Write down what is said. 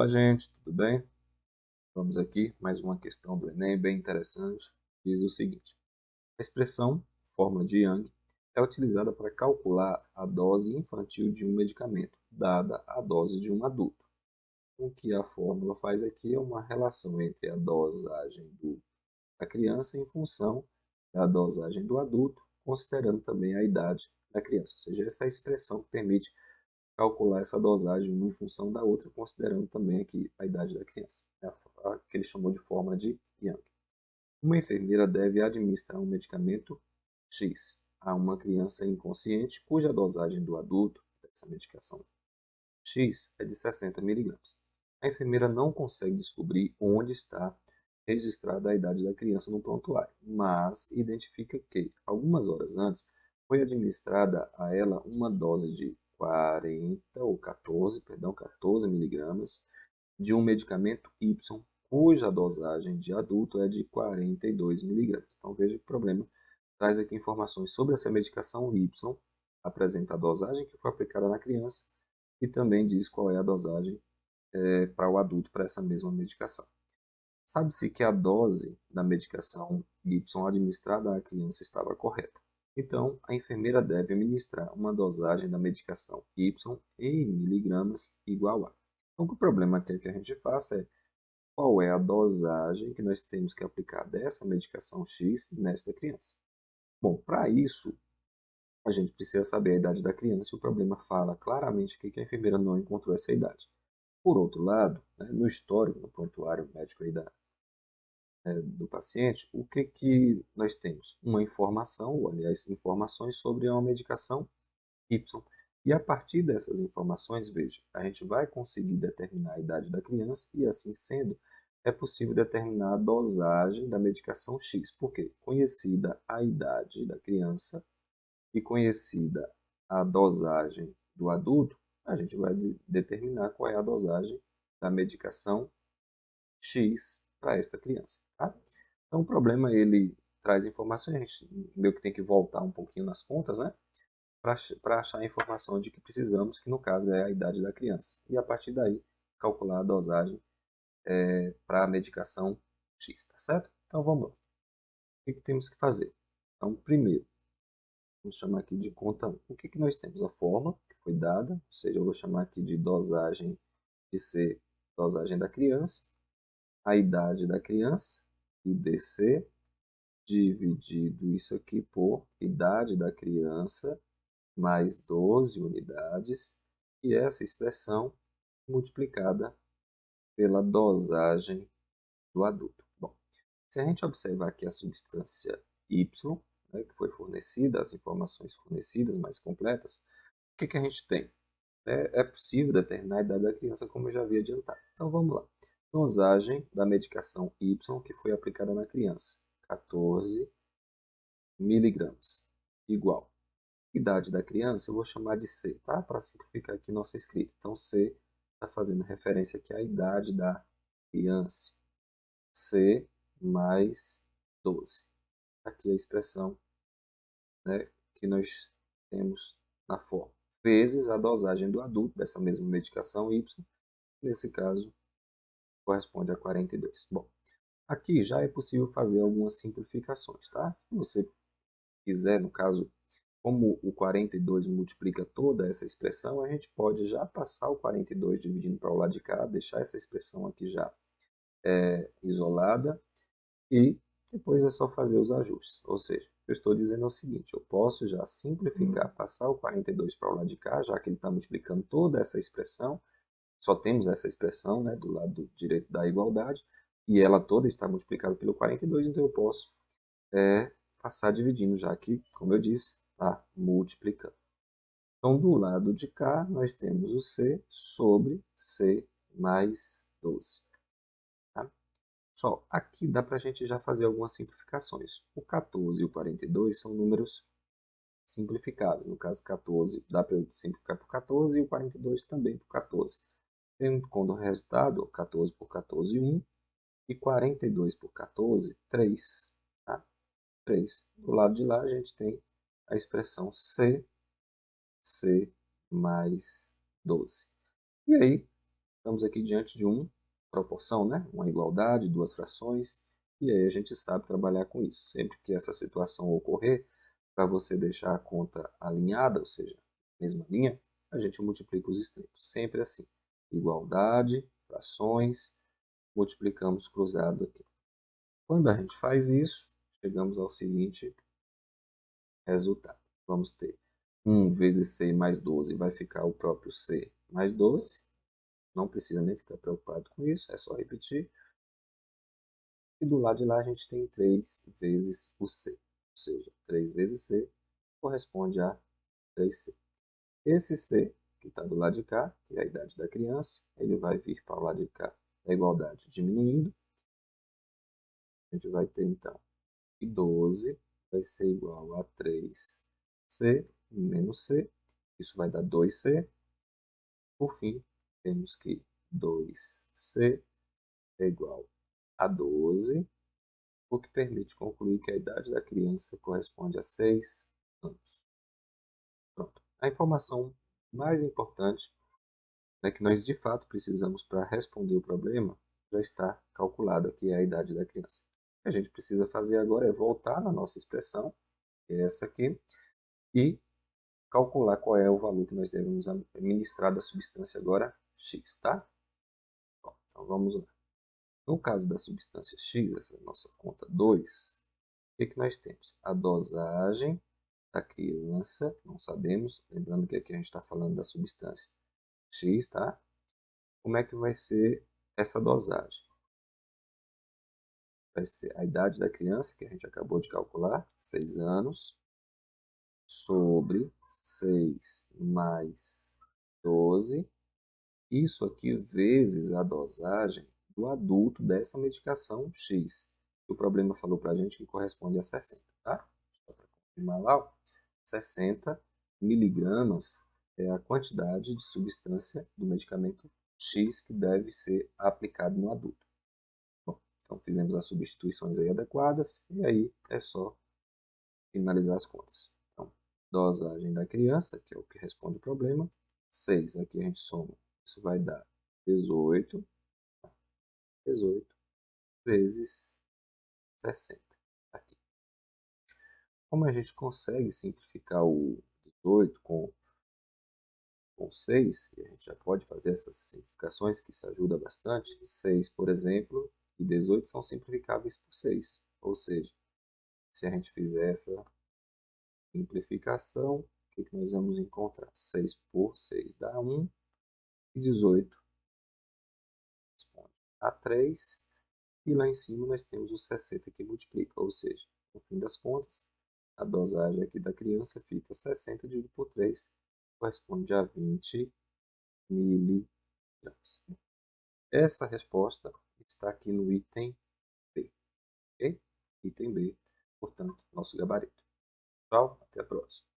Olá, gente, tudo bem? Vamos aqui, mais uma questão do Enem, bem interessante. Diz o seguinte: a expressão fórmula de Young é utilizada para calcular a dose infantil de um medicamento, dada a dose de um adulto. O que a fórmula faz aqui é uma relação entre a dosagem da criança em função da dosagem do adulto, considerando também a idade da criança. Ou seja, essa é a expressão que permite calcular essa dosagem uma em função da outra, considerando também aqui a idade da criança. É a que ele chamou de forma de Young. Uma enfermeira deve administrar um medicamento X a uma criança inconsciente, cuja dosagem do adulto dessa medicação X é de 60 miligramas. A enfermeira não consegue descobrir onde está registrada a idade da criança no prontuário, mas identifica que, algumas horas antes, foi administrada a ela uma dose de 14 miligramas de um medicamento Y, cuja dosagem de adulto é de 42 miligramas. Então veja que o problema traz aqui informações sobre essa medicação Y, apresenta a dosagem que foi aplicada na criança e também diz qual é a dosagem para o adulto para essa mesma medicação. Sabe-se que a dose da medicação Y administrada à criança estava correta. Então, a enfermeira deve administrar uma dosagem da medicação Y em miligramas igual a. Então, o problema aqui que a gente faça é qual é a dosagem que nós temos que aplicar dessa medicação X nesta criança. Bom, para isso, a gente precisa saber a idade da criança e o problema fala claramente aqui que a enfermeira não encontrou essa idade. Por outro lado, no histórico, no prontuário médico aí do paciente, o que nós temos? Uma informação, ou aliás, informações sobre uma medicação Y. E a partir dessas informações, veja, a gente vai conseguir determinar a idade da criança e, assim sendo, é possível determinar a dosagem da medicação X. Por quê? Conhecida a idade da criança e conhecida a dosagem do adulto, a gente vai determinar qual é a dosagem da medicação X para esta criança. Tá? Então, o problema ele traz informações, a gente meio que tem que voltar um pouquinho nas contas, né? Para achar a informação de que precisamos, que no caso é a idade da criança. E a partir daí, calcular a dosagem para a medicação X, tá certo? Então, vamos lá. O que temos que fazer? Então, primeiro, vamos chamar aqui de conta 1. O que nós temos? A forma que foi dada, ou seja, eu vou chamar aqui de dosagem de C, dosagem da criança, a idade da criança, IDC, dividido isso aqui por idade da criança, mais 12 unidades, e essa expressão multiplicada pela dosagem do adulto. Bom, se a gente observar aqui a substância Y, que foi fornecida, as informações fornecidas mais completas, o que a gente tem? É possível determinar a idade da criança, como eu já havia adiantado. Então vamos lá. Dosagem da medicação Y que foi aplicada na criança, 14 miligramas, igual. Idade da criança eu vou chamar de C, tá? Para simplificar aqui nossa escrita. Então C está fazendo referência aqui à idade da criança. C mais 12. Aqui a expressão, né, que nós temos na forma. Vezes a dosagem do adulto dessa mesma medicação Y, nesse caso corresponde a 42. Bom, aqui já é possível fazer algumas simplificações, tá? Se você quiser, no caso, como o 42 multiplica toda essa expressão, a gente pode já passar o 42 dividindo para o lado de cá, deixar essa expressão aqui já isolada e depois é só fazer os ajustes. Ou seja, eu estou dizendo o seguinte, eu posso já simplificar, passar o 42 para o lado de cá, já que ele está multiplicando toda essa expressão, só temos essa expressão, né, do lado direito da igualdade, e ela toda está multiplicada pelo 42, então eu posso passar dividindo, já que, como eu disse, está multiplicando. Então, do lado de cá, nós temos o C sobre C mais 12. Tá? Só, aqui dá para a gente já fazer algumas simplificações. O 14 e o 42 são números simplificáveis. No caso, 14 dá para eu simplificar por 14 e o 42 também por 14. Tendo como resultado 14 por 14, 1 e 42 por 14, 3. Tá? 3. Do lado de lá, a gente tem a expressão C mais 12. E aí, Estamos aqui diante de uma proporção, né? Uma igualdade, duas frações, e aí a gente sabe trabalhar com isso. Sempre que essa situação ocorrer, para você deixar a conta alinhada, ou seja, mesma linha, a gente multiplica os extremos. Sempre assim. Igualdade, frações, multiplicamos cruzado aqui. Quando a gente faz isso, chegamos ao seguinte resultado. Vamos ter 1 vezes c mais 12 vai ficar o próprio c mais 12. Não precisa nem ficar preocupado com isso, é só repetir. E do lado de lá a gente tem 3 vezes o c. Ou seja, 3 vezes c corresponde a 3c. Esse c, que está do lado de cá, que é a idade da criança, ele vai vir para o lado de cá da igualdade diminuindo. A gente vai ter então que 12 vai ser igual a 3c menos c. Isso vai dar 2c. Por fim, temos que 2c é igual a 12, o que permite concluir que a idade da criança corresponde a 6 anos. Pronto. A informação mais importante é que nós de fato precisamos para responder o problema já está calculada, que é a idade da criança. O que a gente precisa fazer agora é voltar na nossa expressão, que é essa aqui, e calcular qual é o valor que nós devemos administrar da substância agora x, tá? Bom, então vamos lá. No caso da substância x, essa é a nossa conta 2, o que nós temos? A dosagem da criança, não sabemos, lembrando que aqui a gente está falando da substância x, tá? Como é que vai ser essa dosagem? Vai ser a idade da criança, que a gente acabou de calcular, 6 anos, sobre 6 mais 12. Isso aqui vezes a dosagem do adulto dessa medicação X. O problema falou para a gente que corresponde a 60, tá? Só para confirmar lá, ó, 60 miligramas é a quantidade de substância do medicamento X que deve ser aplicado no adulto. Bom, então fizemos as substituições aí adequadas e aí é só finalizar as contas. Então, dosagem da criança, que é o que responde o problema, 6, aqui a gente soma, isso vai dar 18, 18 vezes 60. Aqui. Como a gente consegue simplificar o 18 com 6, e a gente já pode fazer essas simplificações, que isso ajuda bastante. 6, por exemplo, e 18 são simplificáveis por 6. Ou seja, se a gente fizer essa simplificação, o que nós vamos encontrar? 6 por 6 dá 1, e 18 corresponde a 3. E lá em cima nós temos o 60 que multiplica, ou seja, no fim das contas, a dosagem aqui da criança fica 60 dividido por 3, corresponde a 20 miligramas. Essa resposta está aqui no item B, ok? Item B, portanto, nosso gabarito. Tchau, até a próxima.